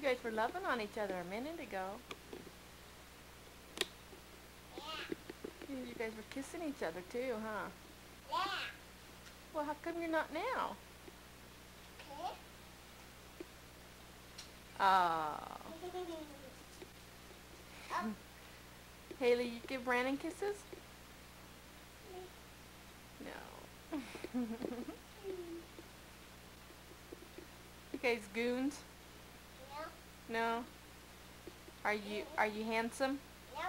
guys were loving on each other a minute ago. Yeah. You guys were kissing each other too, huh? Yeah. Well, how come you're not now? Okay. Oh. Oh. Haley, you give Brandon kisses? No. You guys goons? No. No. Are you handsome? No.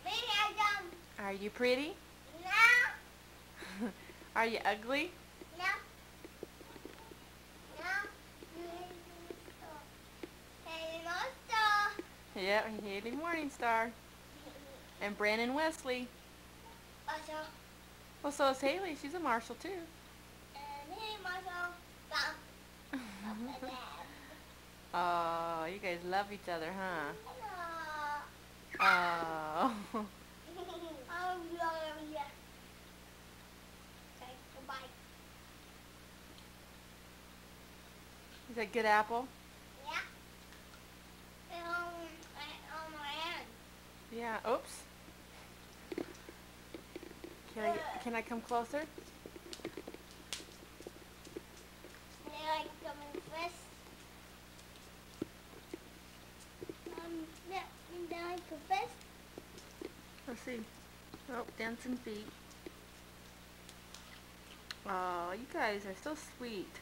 Me, I don't. Are you pretty? No. Are you ugly? No. No. Hey, Monster. Yeah, Haley Morningstar. And Brandon Wesley. Also. Well, so is Haley. She's a Marshall too. And hey, Monster. Oh, you guys love each other, huh? Hello. Oh. Oh, yeah. Okay, goodbye. Is that good apple? Yeah. On my hand. Yeah. Oops. Can I come closer? They like coming first. Yeah, they like first. Let's see. Oh, dancing feet. Oh, you guys are so sweet.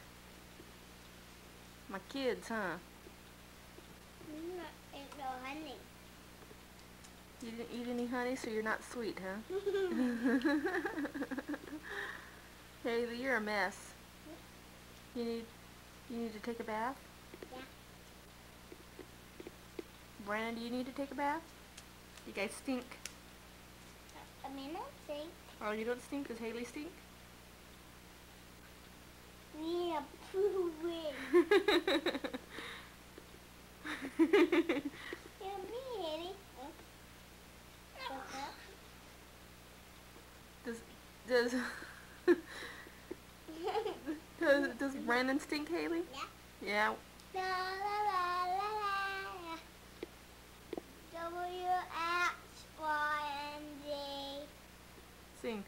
My kids, huh? Not eat no honey. You didn't eat any honey, so you're not sweet, huh? Haley, you're a mess. You need to take a bath? Yeah. Brandon, do you need to take a bath? You guys stink. I mean, I think Oh, you don't stink? Does Haley stink? we are pooing. Yeah, me, Haley. Does does Brandon stink, Haley? Yeah. Yeah. La la la la la. W-X-Y-N-D. Sing.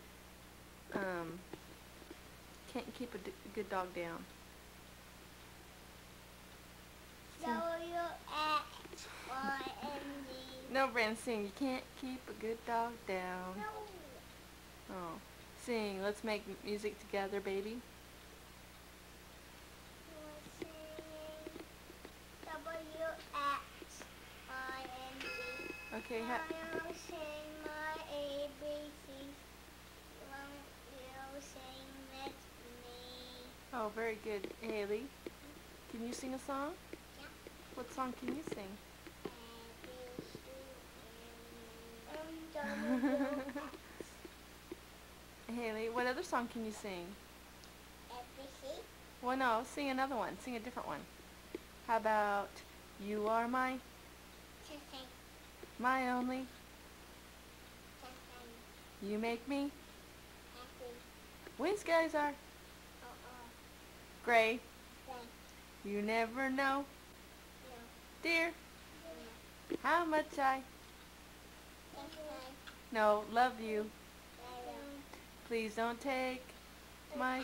Can't keep a good dog down. Sing. W-X-Y-N-D. No, Brandon, sing. You can't keep a good dog down. No. Oh. Sing. Let's make music together, baby. You're singing W-X-Y-N-D. Okay. Now you sing my ABCs. You sing with me. Oh, very good, Haley. Can you sing a song? Yeah. What song can you sing? Haley, what other song can you sing? ABC. Well, no, sing another one. Sing a different one. How about You Are My Only, You Make Me, When Skies Are Gray, You Never Know, Dear, How Much I No, love you. Please don't take my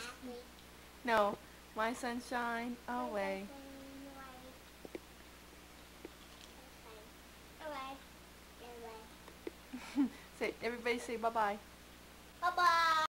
my sunshine away. Say, everybody say bye-bye. Bye-bye.